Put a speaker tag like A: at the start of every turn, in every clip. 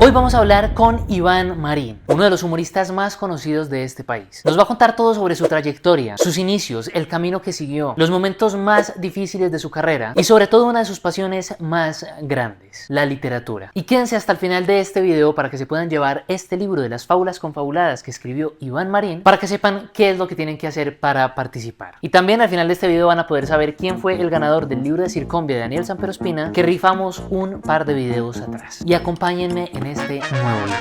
A: Hoy vamos a hablar con Iván Marín, uno de los humoristas más conocidos de este país. Nos va a contar todo sobre su trayectoria, sus inicios, el camino que siguió, los momentos más difíciles de su carrera y sobre todo una de sus pasiones más grandes, la literatura. Y quédense hasta el final de este video para que se puedan llevar este libro de las fábulas confabuladas que escribió Iván Marín, para que sepan qué es lo que tienen que hacer para participar. Y también al final de este video van a poder saber quién fue el ganador del libro de Circombia de Daniel Samperospina, que rifamos un par de videos atrás. Y acompáñenme en este nuevo video.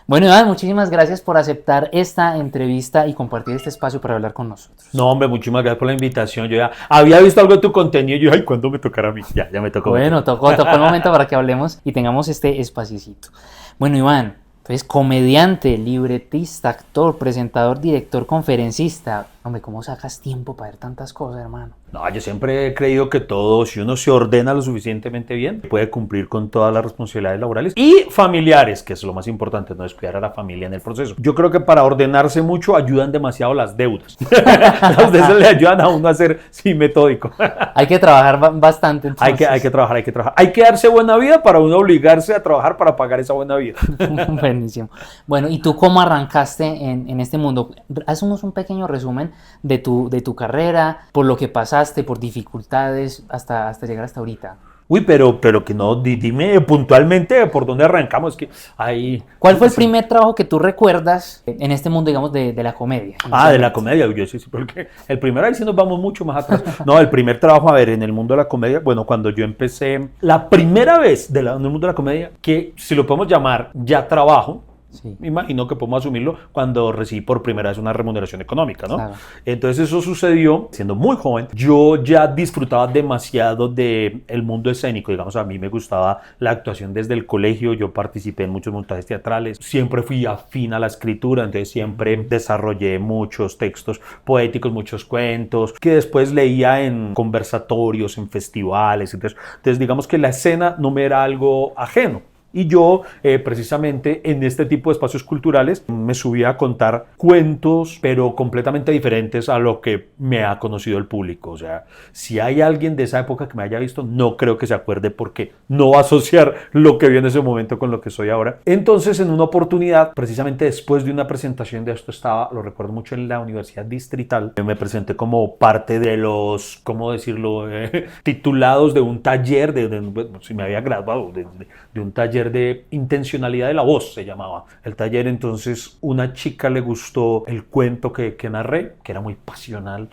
A: Bueno, Iván, muchísimas gracias por aceptar esta entrevista y compartir este espacio para hablar con nosotros.
B: No, hombre, muchísimas gracias por la invitación. Yo ya había visto algo de tu contenido y yo, ay, ¿cuándo me tocará a mí? Ya me tocó.
A: Bueno, tocó el momento para que hablemos y tengamos este espacito. Bueno, Iván, entonces, comediante, libretista, actor, presentador, director, conferencista. Hombre, ¿cómo sacas tiempo para ver tantas cosas, hermano?
B: No, yo siempre he creído que todo, si uno se ordena lo suficientemente bien, puede cumplir con todas las responsabilidades laborales y familiares, que es lo más importante, no descuidar a la familia en el proceso. Yo creo que para ordenarse mucho ayudan demasiado las deudas. Las de esas le ayudan a uno a ser, sí, metódico.
A: Hay que trabajar bastante, entonces.
B: Hay que trabajar. Hay que darse buena vida para uno obligarse a trabajar para pagar esa buena vida.
A: Buenísimo. Bueno, ¿y tú cómo arrancaste en este mundo? Haznos un pequeño resumen de tu carrera, por lo que pasaste, por dificultades, hasta llegar hasta ahorita.
B: Uy, pero que no, dime puntualmente por dónde arrancamos. Es que ahí...
A: ¿Cuál fue el primer trabajo que tú recuerdas en este mundo, digamos, de la comedia?
B: De la comedia. Yo sí, porque el primero, ahí sí nos vamos mucho más atrás. No, el primer trabajo, a ver, en el mundo de la comedia, bueno, cuando yo empecé, la primera vez en el mundo de la comedia, que si lo podemos llamar ya trabajo, sí, me imagino que podemos asumirlo cuando recibí por primera vez una remuneración económica, ¿no? Claro. Entonces eso sucedió siendo muy joven. Yo ya disfrutaba demasiado del mundo escénico, digamos, a mí me gustaba la actuación desde el colegio, yo participé en muchos montajes teatrales, siempre fui afín a la escritura, entonces siempre desarrollé muchos textos poéticos, muchos cuentos, que después leía en conversatorios, en festivales, entonces digamos que la escena no me era algo ajeno. Y yo, precisamente en este tipo de espacios culturales, me subía a contar cuentos, pero completamente diferentes a lo que me ha conocido el público. O sea, si hay alguien de esa época que me haya visto, no creo que se acuerde porque no va a asociar lo que vi en ese momento con lo que soy ahora. Entonces, en una oportunidad, precisamente después de una presentación de esto, lo recuerdo mucho, en la Universidad Distrital, me presenté como parte de los, ¿cómo decirlo?, titulados de un taller, si me había graduado de un taller de intencionalidad de la voz, se llamaba el taller. Entonces una chica le gustó el cuento que narré, que era muy pasional,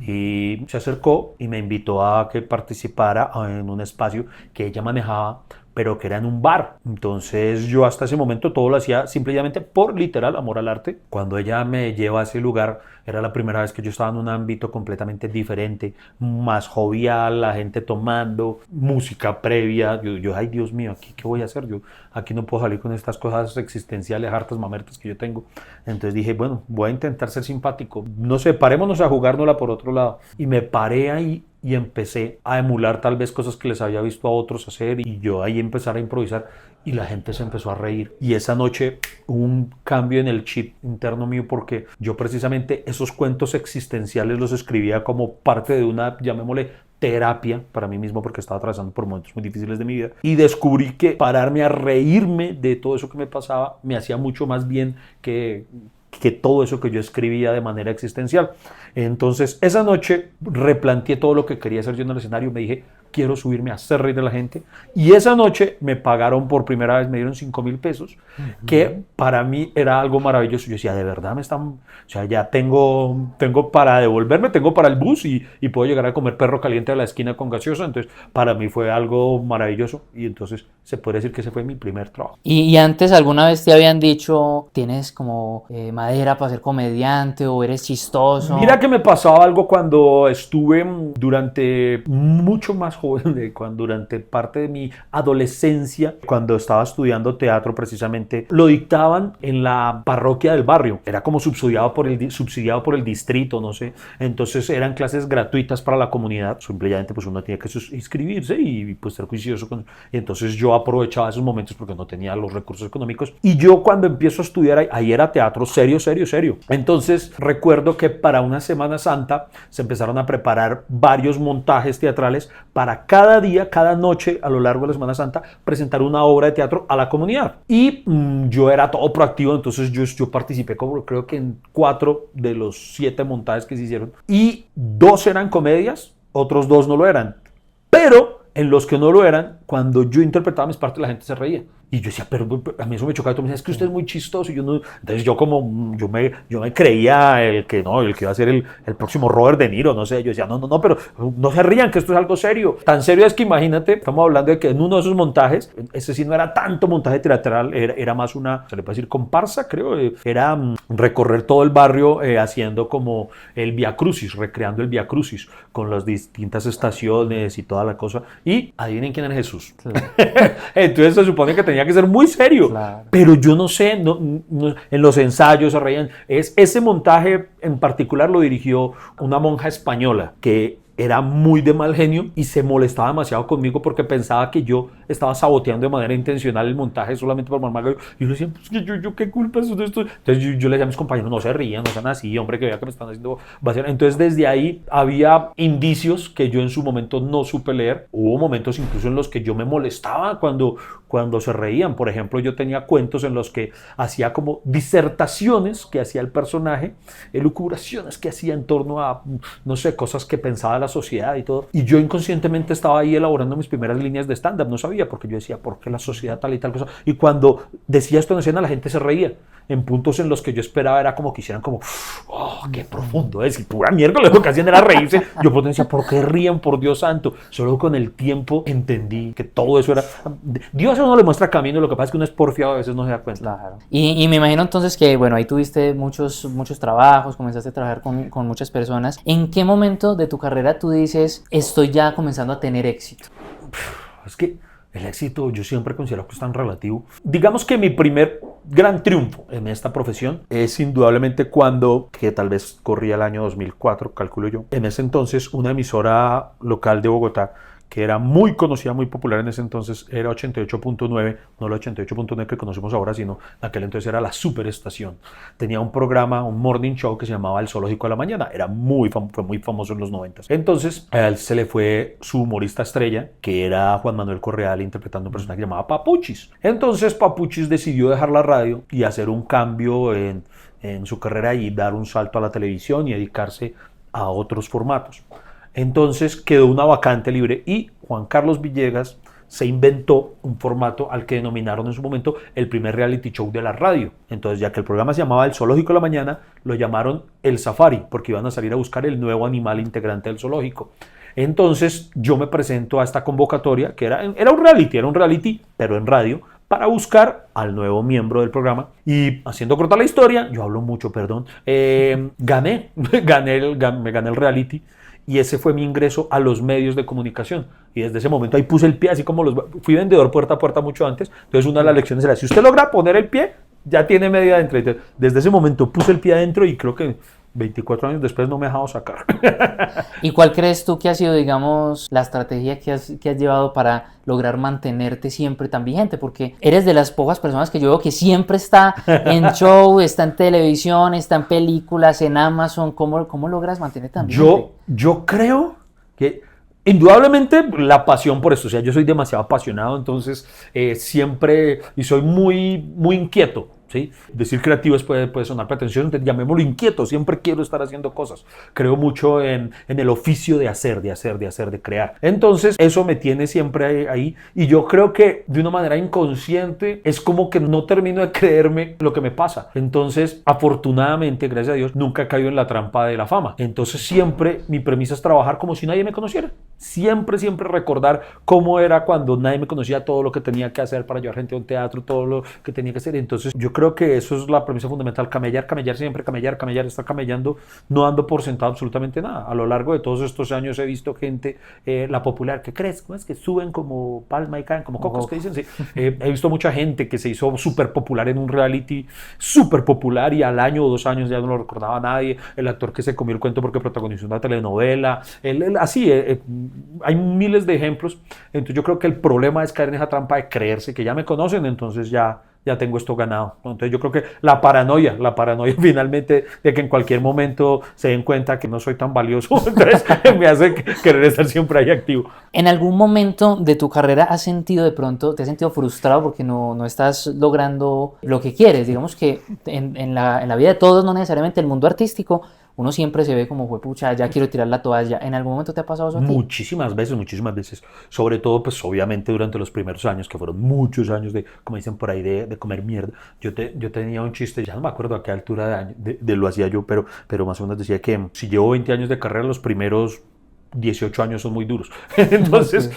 B: y se acercó y me invitó a que participara en un espacio que ella manejaba, pero que era en un bar. Entonces yo hasta ese momento todo lo hacía simplemente por literal amor al arte. Cuando ella me lleva a ese lugar, era la primera vez que yo estaba en un ámbito completamente diferente, más jovial, la gente tomando, música previa. Yo ay Dios mío, ¿aquí qué voy a hacer? Yo aquí no puedo salir con estas cosas existenciales, hartas mamertas que yo tengo. Entonces dije, bueno, voy a intentar ser simpático. No sé, parémonos a jugárnosla por otro lado. Y me paré ahí y empecé a emular tal vez cosas que les había visto a otros hacer, y yo ahí empezar a improvisar y la gente se empezó a reír. Y esa noche hubo un cambio en el chip interno mío, porque yo precisamente esos cuentos existenciales los escribía como parte de una, llamémosle, terapia para mí mismo, porque estaba atravesando por momentos muy difíciles de mi vida, y descubrí que pararme a reírme de todo eso que me pasaba me hacía mucho más bien que todo eso que yo escribía de manera existencial. Entonces esa noche replanteé todo lo que quería hacer yo en el escenario. Me dije, quiero subirme a hacer reír a la gente, y esa noche me pagaron por primera vez, me dieron 5,000 pesos, que para mí era algo maravilloso. Yo decía, de verdad me están, o sea, ya tengo para devolverme, tengo para el bus y puedo llegar a comer perro caliente a la esquina con gaseosa. Entonces para mí fue algo maravilloso, y entonces se puede decir que ese fue mi primer trabajo.
A: ¿Y antes alguna vez te habían dicho, tienes como madera para ser comediante, o eres chistoso?
B: Mira que me pasaba algo cuando estuve durante mucho más joven, durante parte de mi adolescencia, cuando estaba estudiando teatro precisamente, lo dictaban en la parroquia del barrio. Era como subsidiado por el distrito, no sé. Entonces eran clases gratuitas para la comunidad. Simplemente pues uno tenía que inscribirse y pues ser juicioso. Y entonces yo aprovechaba esos momentos porque no tenía los recursos económicos. Y yo cuando empiezo a estudiar, ahí era teatro serio. Entonces recuerdo que para una Semana Santa se empezaron a preparar varios montajes teatrales para para cada día, cada noche a lo largo de la Semana Santa presentar una obra de teatro a la comunidad. Y yo era todo proactivo, entonces yo participé como creo que en 4 de los 7 montajes que se hicieron y 2 eran comedias, otros 2 no lo eran. Pero en los que no lo eran, cuando yo interpretaba mis partes la gente se reía. Y yo decía, pero a mí eso me chocaba. Y todo me decía, es que usted es muy chistoso. Y yo no. Entonces yo me creía el que iba a ser el próximo Robert De Niro, no sé. Yo decía, no, pero no se rían, que esto es algo serio. Tan serio es que imagínate, estamos hablando de que en uno de esos montajes, ese sí no era tanto montaje teatral, era más una, se le puede decir comparsa, creo. Era recorrer todo el barrio haciendo como el Vía Crucis, recreando el Vía Crucis con las distintas estaciones y toda la cosa. Y adivinen quién era Jesús. Claro. Entonces se supone que tenía que ser muy serio, claro. Pero yo no sé, en los ensayos se reían. Ese montaje en particular lo dirigió una monja española que era muy de mal genio y se molestaba demasiado conmigo porque pensaba que yo estaba saboteando de manera intencional el montaje solamente por mamá. Y yo le decía, pues que yo qué culpa es de esto. Entonces yo le decía a mis compañeros, no se rían, no sean así, hombre, que vea que me están haciendo vaciar. Entonces desde ahí había indicios que yo en su momento no supe leer. Hubo momentos incluso en los que yo me molestaba cuando se reían. Por ejemplo, yo tenía cuentos en los que hacía como disertaciones que hacía el personaje, elucubraciones que hacía en torno a, no sé, cosas que pensaba la sociedad y todo. Y yo inconscientemente estaba ahí elaborando mis primeras líneas de stand-up. No sabía, porque yo decía, ¿por qué la sociedad tal y tal cosa? Y cuando decía esto en escena, la gente se reía. En puntos en los que yo esperaba era como que hicieran como, ¡oh, qué profundo es! Y pura mierda, lo que hacían era reírse. Yo decía, ¿por qué ríen, por Dios santo? Solo con el tiempo entendí que todo eso era... Dios a uno le muestra camino, lo que pasa es que uno es porfiado, a veces no se da cuenta.
A: Claro. Y me imagino entonces que, bueno, ahí tuviste muchos trabajos, comenzaste a trabajar con muchas personas. ¿En qué momento de tu carrera tú dices, estoy ya comenzando a tener éxito?
B: Es que el éxito yo siempre considero que es tan relativo. Digamos que mi primer gran triunfo en esta profesión es indudablemente cuando, que tal vez corría el año 2004, calculo yo, en ese entonces una emisora local de Bogotá que era muy conocida, muy popular en ese entonces, era 88.9, no la 88.9 que conocemos ahora, sino en aquel entonces era la superestación. Tenía un programa, un morning show que se llamaba El Zoológico de la Mañana, fue muy famoso en los 90. Entonces, a él se le fue su humorista estrella, que era Juan Manuel Correal, interpretando un personaje llamado Papuchis. Entonces, Papuchis decidió dejar la radio y hacer un cambio en su carrera y dar un salto a la televisión y dedicarse a otros formatos. Entonces quedó una vacante libre y Juan Carlos Villegas se inventó un formato al que denominaron en su momento el primer reality show de la radio. Entonces, ya que el programa se llamaba El Zoológico de la Mañana, lo llamaron El Safari, porque iban a salir a buscar el nuevo animal integrante del zoológico. Entonces yo me presento a esta convocatoria, que era un reality, pero en radio, para buscar al nuevo miembro del programa. Y haciendo corta la historia, yo hablo mucho, perdón, me gané el reality. Y ese fue mi ingreso a los medios de comunicación. Y desde ese momento ahí puse el pie, así como fui vendedor puerta a puerta mucho antes. Entonces una de las lecciones era, si usted logra poner el pie, ya tiene medio adentro. Desde ese momento puse el pie adentro y creo que 24 años después no me he dejado sacar.
A: ¿Y cuál crees tú que ha sido, digamos, la estrategia que has llevado para lograr mantenerte siempre tan vigente? Porque eres de las pocas personas que yo veo que siempre está en show, está en televisión, está en películas, en Amazon. ¿Cómo logras mantenerte tan vigente?
B: Yo creo que indudablemente la pasión por esto, o sea, yo soy demasiado apasionado, entonces siempre, y soy muy inquieto. ¿Sí? Decir creativo puede sonar pretencioso, llamémoslo inquieto, siempre quiero estar haciendo cosas. Creo mucho en el oficio de hacer, de crear. Entonces, eso me tiene siempre ahí y yo creo que de una manera inconsciente es como que no termino de creerme lo que me pasa. Entonces, afortunadamente, gracias a Dios, nunca he caído en la trampa de la fama. Entonces, siempre mi premisa es trabajar como si nadie me conociera. Siempre recordar cómo era cuando nadie me conocía, todo lo que tenía que hacer para llevar gente a un teatro, todo lo que tenía que hacer. Entonces, yo creo que eso es la premisa fundamental, camellar siempre, estar camellando, no dando por sentado absolutamente nada. A lo largo de todos estos años he visto gente, la popular, ¿qué crees? ¿Cómo es que suben como palma y caen como cocos? ¿Qué dicen? Sí. He visto mucha gente que se hizo súper popular en un reality, súper popular y al año o 2 años ya no lo recordaba nadie, el actor que se comió el cuento porque protagonizó una telenovela, así, hay miles de ejemplos. Entonces yo creo que el problema es caer en esa trampa de creerse que ya me conocen, entonces ya ya tengo esto ganado. Entonces yo creo que la paranoia finalmente de que en cualquier momento se den cuenta que no soy tan valioso, entonces me hace querer estar siempre ahí activo.
A: ¿En algún momento de tu carrera has sentido de pronto, te has sentido frustrado porque no estás logrando lo que quieres? Digamos que en la vida de todos, no necesariamente el mundo artístico, uno siempre se ve como, pucha, ya quiero tirar la toalla. ¿En algún momento te ha pasado eso a ti?
B: Muchísimas veces. Sobre todo, pues obviamente durante los primeros años, que fueron muchos años de, como dicen por ahí, de comer mierda. Yo tenía un chiste, ya no me acuerdo a qué altura de año lo hacía yo, pero más o menos decía que si llevo 20 años de carrera, los primeros 18 años son muy duros. Entonces,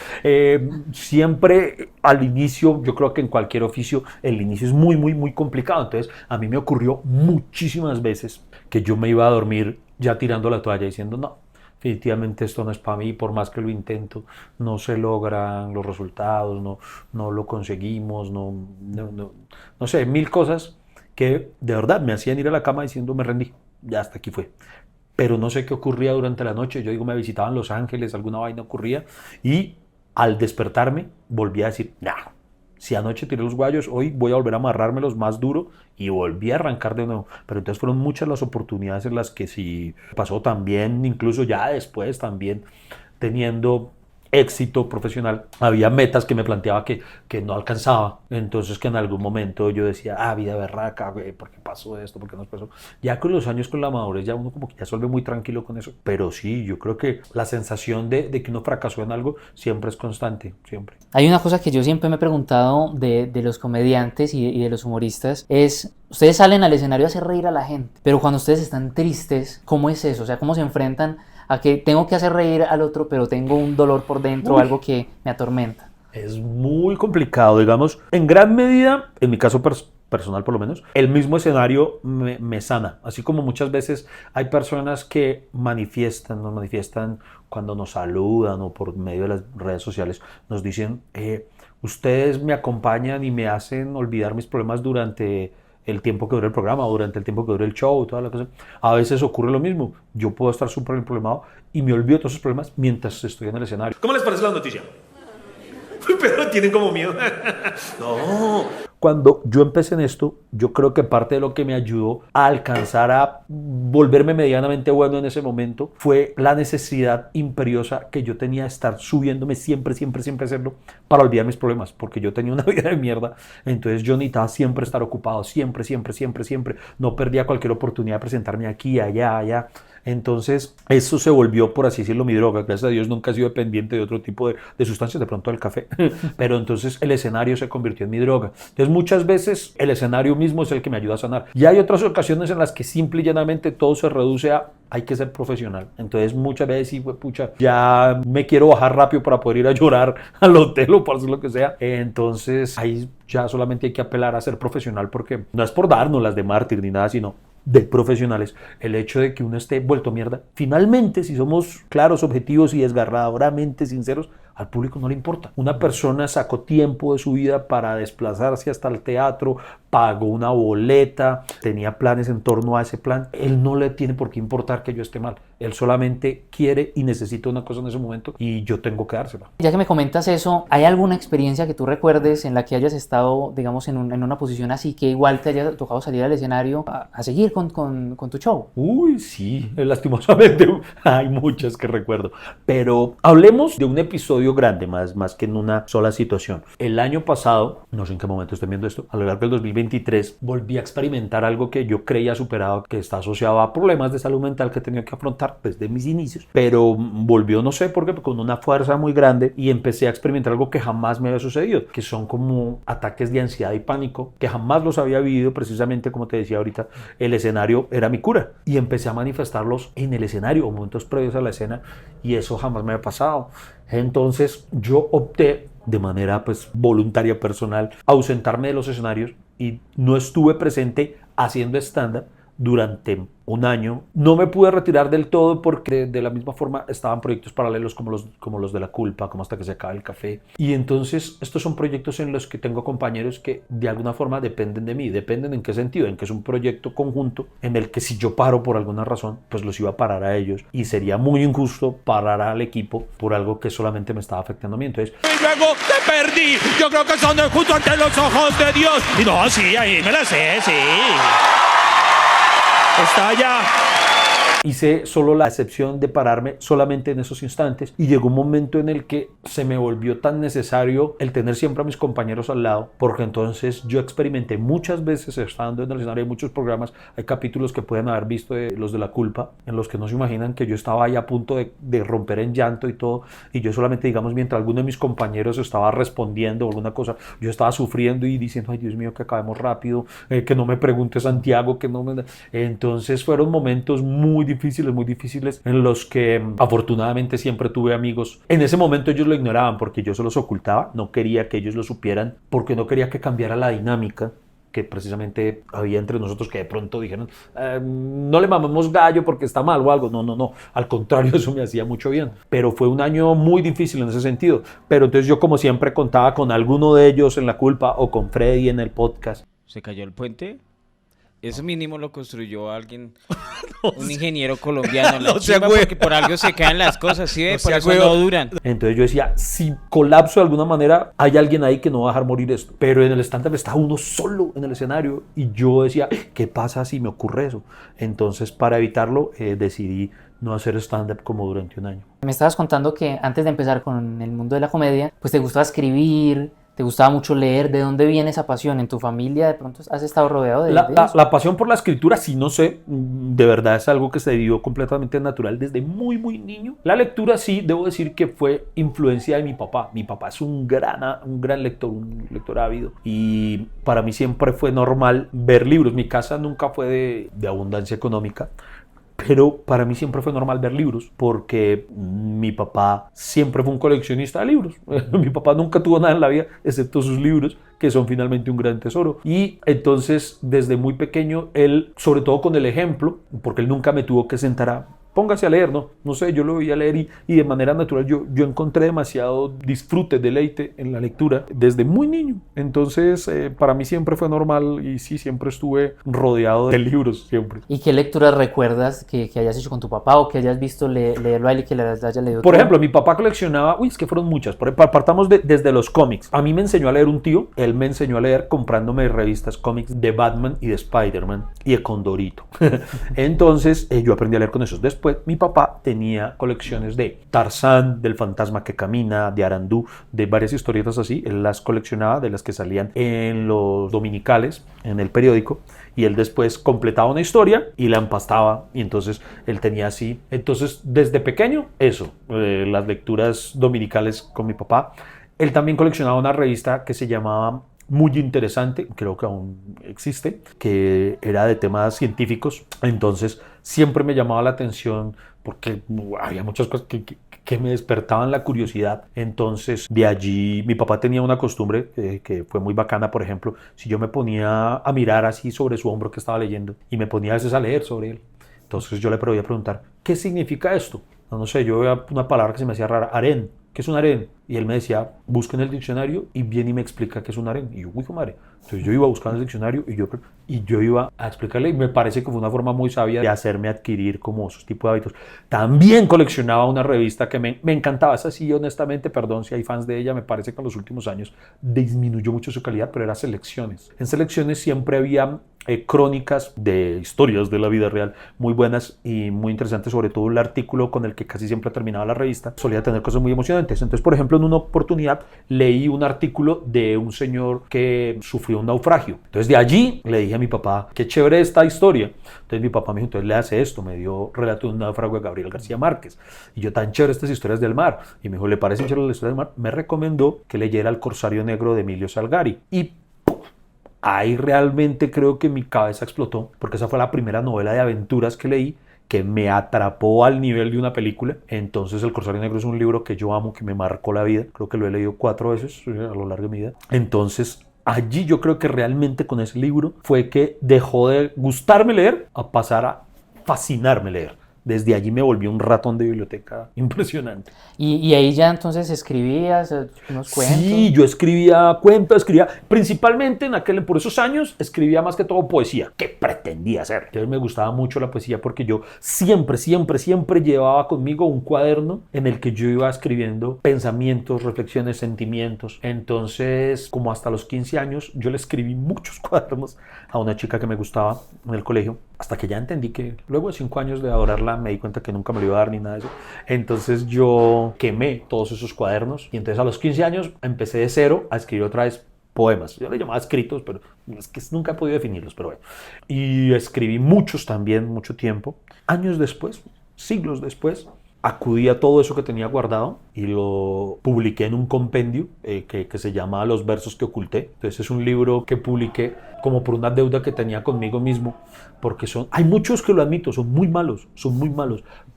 B: siempre al inicio, yo creo que en cualquier oficio, el inicio es muy complicado. Entonces, a mí me ocurrió muchísimas veces que yo me iba a dormir ya tirando la toalla diciendo, no, definitivamente esto no es para mí, por más que lo intento, no se logran los resultados, no lo conseguimos, no sé, mil cosas que de verdad me hacían ir a la cama diciendo, me rendí, ya hasta aquí fue. Pero no sé qué ocurría durante la noche. Yo digo, me visitaban Los Ángeles, alguna vaina ocurría, y al despertarme volví a decir, nah, si anoche tiré los guayos, hoy voy a volver a amarrármelos más duro, y volví a arrancar de nuevo. Pero entonces fueron muchas las oportunidades en las que sí pasó también, incluso ya después también teniendo éxito profesional, había metas que me planteaba que no alcanzaba, entonces que en algún momento yo decía, vida berraca, güey, ¿por qué pasó esto? ¿Por qué nos pasó? Ya con los años, con la madurez, ya uno como que ya se vuelve muy tranquilo con eso, pero sí, yo creo que la sensación de que uno fracasó en algo siempre es constante, siempre.
A: Hay una cosa que yo siempre me he preguntado de los comediantes y de los humoristas, es, ustedes salen al escenario a hacer reír a la gente, pero cuando ustedes están tristes, ¿cómo es eso? O sea, ¿cómo se enfrentan a que tengo que hacer reír al otro, pero tengo un dolor por dentro, algo que me atormenta?
B: Es muy complicado, digamos, en gran medida, en mi caso personal por lo menos, el mismo escenario me sana, así como muchas veces hay personas que nos manifiestan cuando nos saludan o por medio de las redes sociales, nos dicen, ustedes me acompañan y me hacen olvidar mis problemas durante el tiempo que dure el programa o durante el tiempo que dure el show, toda la cosa. A veces ocurre lo mismo. Yo puedo estar súper problemado y me olvido de todos esos problemas mientras estoy en el escenario.
C: ¿Cómo les parece la noticia? Pero tienen como miedo. No.
B: Cuando yo empecé en esto, yo creo que parte de lo que me ayudó a alcanzar a volverme medianamente bueno en ese momento fue la necesidad imperiosa que yo tenía de estar subiéndome siempre hacerlo para olvidar mis problemas, porque yo tenía una vida de mierda, entonces yo necesitaba siempre estar ocupado, siempre, no perdía cualquier oportunidad de presentarme aquí, allá. Entonces eso se volvió, por así decirlo, mi droga. Gracias a Dios nunca he sido dependiente de otro tipo de sustancias, de pronto del café, pero entonces el escenario se convirtió en mi droga. Entonces muchas veces el escenario mismo es el que me ayuda a sanar. Y hay otras ocasiones en las que simple y llanamente todo se reduce a hay que ser profesional. Entonces muchas veces sí, pucha, ya me quiero bajar rápido para poder ir a llorar al hotel o para hacer lo que sea. Entonces ahí ya solamente hay que apelar a ser profesional, porque no es por darnos las de mártir ni nada, sino de profesionales, el hecho de que uno esté vuelto mierda. Finalmente, si somos claros, objetivos y desgarradoramente sinceros, al público no le importa. Una persona sacó tiempo de su vida para desplazarse hasta el teatro, pagó una boleta, tenía planes en torno a ese plan. Él no le tiene por qué importar que yo esté mal. Él solamente quiere y necesita una cosa en ese momento y yo tengo que dársela.
A: Ya que me comentas eso, ¿hay alguna experiencia que tú recuerdes en la que hayas estado, digamos, en una posición así que igual te haya tocado salir al escenario a seguir con tu show?
B: Uy, sí, lastimosamente hay muchas que recuerdo. Pero hablemos de un episodio grande, más que en una sola situación. El año pasado, no sé en qué momento estoy viendo esto, a lo largo del 2023, volví a experimentar algo que yo creía superado, que está asociado a problemas de salud mental que tenía que afrontar desde mis inicios, pero volvió, no sé por qué, con una fuerza muy grande, y empecé a experimentar algo que jamás me había sucedido, que son como ataques de ansiedad y pánico, que jamás los había vivido. Precisamente como te decía ahorita, el escenario era mi cura, y empecé a manifestarlos en el escenario o momentos previos a la escena, y eso jamás me había pasado. Entonces yo opté de manera voluntaria, personal, a ausentarme de los escenarios y no estuve presente haciendo stand-up durante un año. No me pude retirar del todo porque de la misma forma estaban proyectos paralelos como los de La Culpa, como Hasta que se acabe el café. Y entonces estos son proyectos en los que tengo compañeros que de alguna forma dependen de mí. ¿Dependen en qué sentido? En que es un proyecto conjunto en el que si yo paro por alguna razón, pues los iba a parar a ellos. Y sería muy injusto parar al equipo por algo que solamente me estaba afectando a mí. Entonces,
C: Y luego te perdí. Yo creo que son justo ante los ojos de Dios. Y no, sí, ahí me la sé, sí. Está ya.
B: hice solo la excepción de pararme solamente en esos instantes y llegó un momento en el que se me volvió tan necesario el tener siempre a mis compañeros al lado, porque entonces yo experimenté muchas veces estando en el escenario de muchos programas. Hay capítulos que pueden haber visto de los de La Culpa, en los que no se imaginan que yo estaba ahí a punto de romper en llanto y todo, y yo solamente, digamos, mientras alguno de mis compañeros estaba respondiendo o alguna cosa, yo estaba sufriendo y diciendo, ay Dios mío, que acabemos rápido, que no me pregunte Santiago, que no me... Entonces fueron momentos muy difíciles en los que afortunadamente siempre tuve amigos. En ese momento ellos lo ignoraban porque yo se los ocultaba, no quería que ellos lo supieran, porque no quería que cambiara la dinámica que precisamente había entre nosotros, que de pronto dijeron, no le mamamos gallo porque está mal o algo. No, al contrario, eso me hacía mucho bien. Pero fue un año muy difícil en ese sentido. Pero entonces yo, como siempre, contaba con alguno de ellos en La Culpa o con Freddy en el podcast.
D: ¿Se cayó el puente? Eso mínimo lo construyó alguien, un ingeniero colombiano. La chimba, porque por algo se caen las cosas, ¿sí? Por eso no duran.
B: Entonces yo decía, si colapso de alguna manera, hay alguien ahí que no va a dejar morir esto. Pero en el stand-up está uno solo en el escenario y yo decía, ¿qué pasa si me ocurre eso? Entonces, para evitarlo, decidí no hacer stand-up como durante un año.
A: Me estabas contando que antes de empezar con el mundo de la comedia, pues te gustaba escribir, te gustaba mucho leer. ¿De dónde viene esa pasión? ¿En tu familia de pronto has estado rodeado de eso?
B: La pasión por la escritura, sí, no sé, de verdad es algo que se dio completamente natural desde muy niño. La lectura, sí, debo decir que fue influencia de mi papá. Mi papá es un gran lector, un lector ávido, y para mí siempre fue normal ver libros. Mi casa nunca fue de abundancia económica, pero para mí siempre fue normal ver libros, porque mi papá siempre fue un coleccionista de libros. Mi papá nunca tuvo nada en la vida, excepto sus libros, que son finalmente un gran tesoro. Y entonces, desde muy pequeño, él, sobre todo con el ejemplo, porque él nunca me tuvo que sentar a... póngase a leer, no sé, yo lo veía leer y de manera natural yo encontré demasiado disfrute, deleite en la lectura desde muy niño. Entonces, para mí siempre fue normal y sí, siempre estuve rodeado de libros, siempre.
A: ¿Y qué lecturas recuerdas que hayas hecho con tu papá o que hayas visto leerlo a él y que le hayas leído?
B: Por ejemplo, mi papá coleccionaba, es que fueron muchas, partamos desde los cómics. A mí me enseñó a leer un tío, él me enseñó a leer comprándome revistas cómics de Batman y de Spider-Man y de Condorito. Entonces, yo aprendí a leer con esos. Después, mi papá tenía colecciones de Tarzán, del fantasma que camina, de Arandú, de varias historietas así. Él las coleccionaba, de las que salían en los dominicales, en el periódico, y él después completaba una historia y la empastaba, y entonces él tenía así. Entonces, desde pequeño, eso, las lecturas dominicales con mi papá. Él también coleccionaba una revista que se llamaba Muy Interesante, creo que aún existe, que era de temas científicos. Entonces siempre me llamaba la atención porque había muchas cosas que me despertaban la curiosidad. Entonces, de allí mi papá tenía una costumbre que fue muy bacana. Por ejemplo, si yo me ponía a mirar así sobre su hombro que estaba leyendo y me ponía a veces a leer sobre él, entonces yo le podía preguntar, ¿qué significa esto? No sé, yo veía una palabra que se me hacía rara, harén. ¿Qué es un harén? Y él me decía, busca en el diccionario y viene y me explica qué es un harén. Y yo, uy, madre. Entonces yo iba a buscar en el diccionario y yo iba a explicarle, y me parece que fue una forma muy sabia de hacerme adquirir como esos tipos de hábitos. También coleccionaba una revista que me encantaba. Esa sí, honestamente, perdón si hay fans de ella, me parece que en los últimos años disminuyó mucho su calidad, pero era Selecciones. En Selecciones siempre había crónicas de historias de la vida real muy buenas y muy interesantes, sobre todo el artículo con el que casi siempre terminaba la revista solía tener cosas muy emocionantes. Entonces, por ejemplo, en una oportunidad leí un artículo de un señor que sufrió un naufragio. Entonces, de allí le dije a mi papá, qué chévere esta historia. Entonces mi papá me dijo, entonces le hace esto, me dio relato de un naufragio de Gabriel García Márquez. Y yo, tan chévere estas historias del mar. Y me dijo, ¿le parecen chévere las historias del mar? Me recomendó que leyera El Corsario Negro de Emilio Salgari. Y ahí realmente creo que mi cabeza explotó, porque esa fue la primera novela de aventuras que leí que me atrapó al nivel de una película. Entonces El Corsario Negro es un libro que yo amo, que me marcó la vida. Creo que lo he leído 4 veces a lo largo de mi vida. Entonces allí yo creo que realmente con ese libro fue que dejó de gustarme leer a pasar a fascinarme leer. Desde allí me volví un ratón de biblioteca impresionante.
A: Y ahí ya entonces escribías unos cuentos.
B: Sí, yo escribía cuentos, principalmente por esos años, escribía más que todo poesía, que pretendía hacer. Entonces me gustaba mucho la poesía porque yo siempre llevaba conmigo un cuaderno en el que yo iba escribiendo pensamientos, reflexiones, sentimientos. Entonces, como hasta los 15 años, yo le escribí muchos cuadernos a una chica que me gustaba en el colegio, hasta que ya entendí que luego de 5 años de adorarla, me di cuenta que nunca me lo iba a dar ni nada de eso. Entonces yo quemé todos esos cuadernos y entonces a los 15 años empecé de cero a escribir otra vez poemas. Yo le llamaba escritos, pero es que nunca he podido definirlos, pero bueno. Y escribí muchos también, mucho tiempo. Años después, siglos después, acudí a todo eso que tenía guardado y lo publiqué en un compendio que se llama Los versos que oculté. Entonces es un libro que publiqué como por una deuda que tenía conmigo mismo, porque hay muchos que lo admito, son muy malos,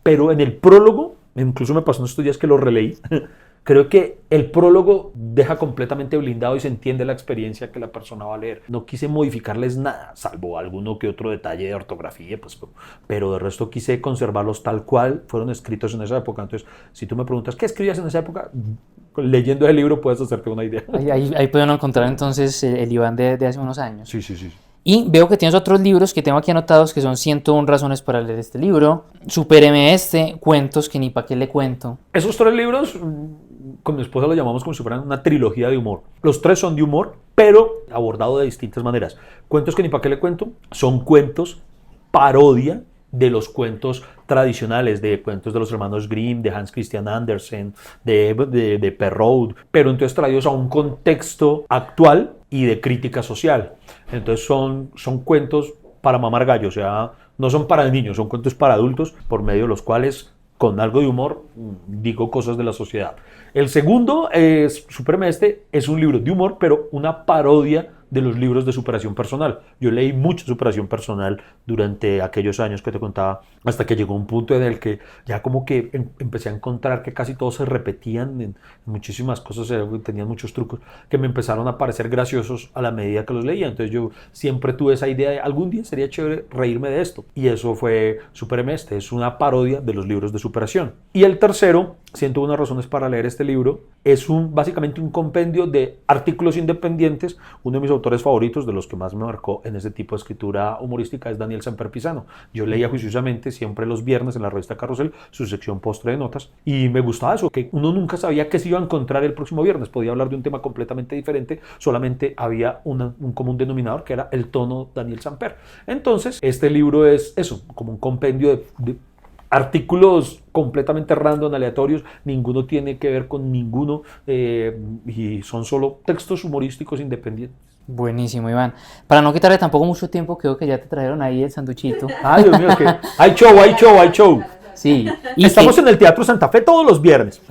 B: pero en el prólogo, incluso me pasó en estos días que lo releí, creo que el prólogo deja completamente blindado y se entiende la experiencia que la persona va a leer. No quise modificarles nada, salvo alguno que otro detalle de ortografía, pero de resto quise conservarlos tal cual fueron escritos en esa época. Entonces, si tú me preguntas, ¿qué escribías en esa época? Leyendo el libro puedes hacerte una idea.
A: Ahí pueden encontrar entonces el Iván de hace unos años.
B: Sí.
A: Y veo que tienes otros libros que tengo aquí anotados que son 101 razones para leer este libro, Supéreme este, Cuentos que ni pa' qué le cuento.
B: Esos 3 libros, con mi esposa lo llamamos como si fueran una trilogía de humor. Los 3 son de humor, pero abordado de distintas maneras. Cuentos que ni pa' qué le cuento son cuentos parodia de los cuentos tradicionales, de cuentos de los hermanos Grimm, de Hans Christian Andersen, de Perrault, pero entonces traídos a un contexto actual y de crítica social. Entonces son cuentos para mamar gallo, o sea, no son para niños, son cuentos para adultos, por medio de los cuales, con algo de humor, digo cosas de la sociedad. El segundo, Supérame este, es un libro de humor, pero una parodia de los libros de superación personal. Yo leí mucha superación personal durante aquellos años que te contaba, hasta que llegó un punto en el que ya como que empecé a encontrar que casi todos se repetían en muchísimas cosas, tenían muchos trucos que me empezaron a parecer graciosos a la medida que los leía. Entonces yo siempre tuve esa idea de algún día sería chévere reírme de esto. Y eso fue Supérame este, es una parodia de los libros de superación. Y el tercero, 101 razones para leer este libro, es básicamente un compendio de artículos independientes. Uno de mis autores favoritos, de los que más me marcó en ese tipo de escritura humorística, es Daniel Samper Pisano. Yo leía juiciosamente siempre los viernes en la revista Carrusel su sección postre de notas y me gustaba eso, que uno nunca sabía qué se iba a encontrar el próximo viernes. Podía hablar de un tema completamente diferente, solamente había un común denominador que era el tono Daniel Samper. Entonces este libro es eso, como un compendio de artículos completamente random, aleatorios, ninguno tiene que ver con ninguno y son solo textos humorísticos independientes.
A: Buenísimo, Iván. Para no quitarle tampoco mucho tiempo, creo que ya te trajeron ahí el sanduchito.
B: Ay, Dios mío, que hay show.
A: Sí.
B: Y estamos en el Teatro Santa Fe todos los viernes.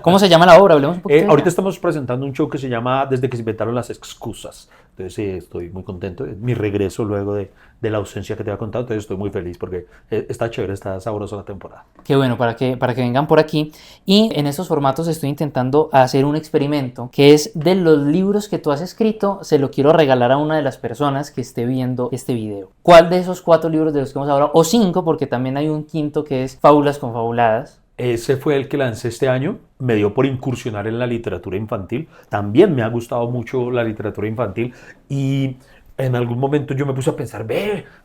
A: ¿Cómo se llama la obra? Hablemos un poquito.
B: Ahorita estamos presentando un show que se llama Desde que se inventaron las excusas. Entonces estoy muy contento. Es mi regreso luego de la ausencia que te había contado. Entonces estoy muy feliz porque está chévere, está sabrosa la temporada.
A: Qué bueno, para que vengan por aquí. Y en estos formatos estoy intentando hacer un experimento que es de los libros que tú has escrito, se lo quiero regalar a una de las personas que esté viendo este video. ¿Cuál de esos 4 libros de los que hemos hablado? O 5, porque también hay un quinto que es Fábulas confabuladas.
B: Ese fue el que lancé este año. Me dio por incursionar en la literatura infantil. También me ha gustado mucho la literatura infantil y en algún momento yo me puse a pensar,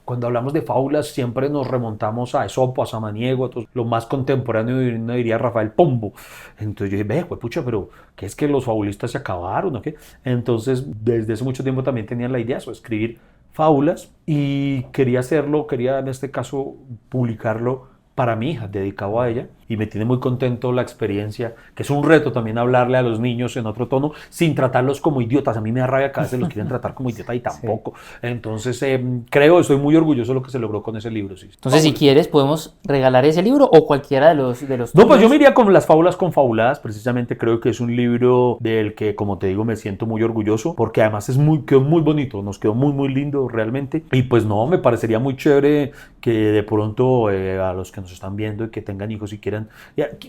B: cuando hablamos de fábulas siempre nos remontamos a Esopo, a Samaniego, a todos, lo más contemporáneo uno diría Rafael Pombo. Entonces yo dije, pucha, pero ¿qué es que los fabulistas se acabaron o qué? Entonces desde hace mucho tiempo también tenía la idea de escribir fábulas y quería en este caso publicarlo para mi hija, dedicado a ella, y me tiene muy contento la experiencia, que es un reto también hablarle a los niños en otro tono, sin tratarlos como idiotas. A mí me da rabia que a veces los quieren tratar como idiota y tampoco. Sí. Entonces, estoy muy orgulloso de lo que se logró con ese libro. Sí.
A: Entonces, si quieres, podemos regalar ese libro o cualquiera de los
B: No, pues yo me iría con Las Fábulas confabuladas, precisamente creo que es un libro del que, como te digo, me siento muy orgulloso, porque además quedó muy bonito, nos quedó muy, muy lindo realmente, y pues no, me parecería muy chévere que de pronto a los que nos están viendo y que tengan hijos y quieran quieran.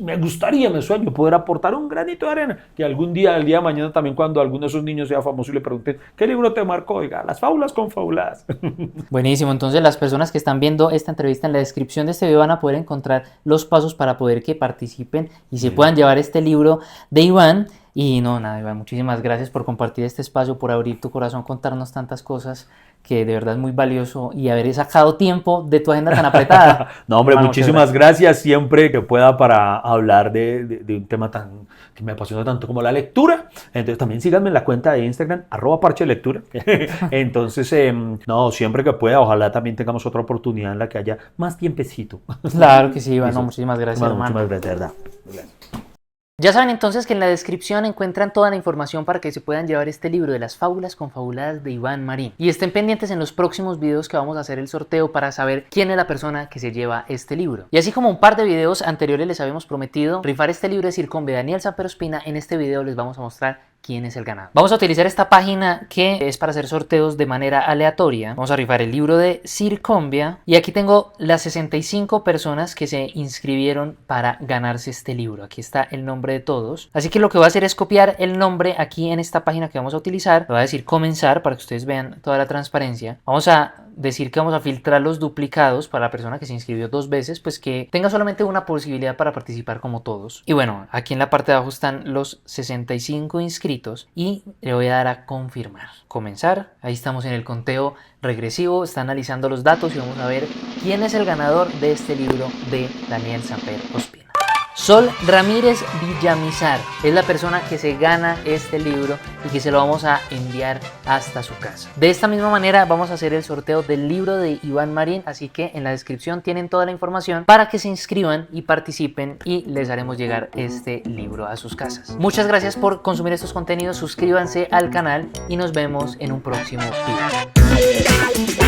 B: Me gustaría, me sueño poder aportar un granito de arena, que algún día, el día de mañana también, cuando alguno de esos niños sea famoso y le pregunten, ¿qué libro te marcó? Oiga, Las fábulas confabuladas.
A: Buenísimo, entonces las personas que están viendo esta entrevista, en la descripción de este video van a poder encontrar los pasos para poder que participen y se puedan llevar este libro de Iván. Y no, nada, Iván, muchísimas gracias por compartir este espacio, por abrir tu corazón, contarnos tantas cosas, que de verdad es muy valioso, y haber sacado tiempo de tu agenda tan apretada.
B: No, hombre,
A: Hermano,
B: muchísimas gracias siempre que pueda para hablar de un tema tan que me apasiona tanto como la lectura. Entonces también síganme en la cuenta de Instagram, @parchelectura. Entonces, no, siempre que pueda, ojalá también tengamos otra oportunidad en la que haya más tiempecito.
A: Claro que sí, Iván, no, muchísimas gracias, hermano.
B: Muchísimas gracias, de verdad. Gracias.
A: Ya saben entonces que en la descripción encuentran toda la información para que se puedan llevar este libro de Las fábulas confabuladas de Iván Marín. Y estén pendientes en los próximos videos que vamos a hacer el sorteo para saber quién es la persona que se lleva este libro. Y así como un par de videos anteriores les habíamos prometido rifar este libro de Circom de Daniel Samper Ospina, en este video les vamos a mostrar quién es el ganador. Vamos a utilizar esta página que es para hacer sorteos de manera aleatoria. Vamos a rifar el libro de Circombia y aquí tengo las 65 personas que se inscribieron para ganarse este libro. Aquí está el nombre de todos. Así que lo que voy a hacer es copiar el nombre aquí en esta página que vamos a utilizar. Le voy a decir comenzar para que ustedes vean toda la transparencia. Vamos a decir que vamos a filtrar los duplicados para la persona que se inscribió 2 veces, pues que tenga solamente una posibilidad para participar como todos. Y bueno, aquí en la parte de abajo están los 65 inscritos y le voy a dar a confirmar. Comenzar, ahí estamos en el conteo regresivo, está analizando los datos y vamos a ver quién es el ganador de este libro de Daniel Samper Ospina. Sol Ramírez Villamizar es la persona que se gana este libro y que se lo vamos a enviar hasta su casa. De esta misma manera vamos a hacer el sorteo del libro de Iván Marín, así que en la descripción tienen toda la información para que se inscriban y participen y les haremos llegar este libro a sus casas. Muchas gracias por consumir estos contenidos, suscríbanse al canal y nos vemos en un próximo video.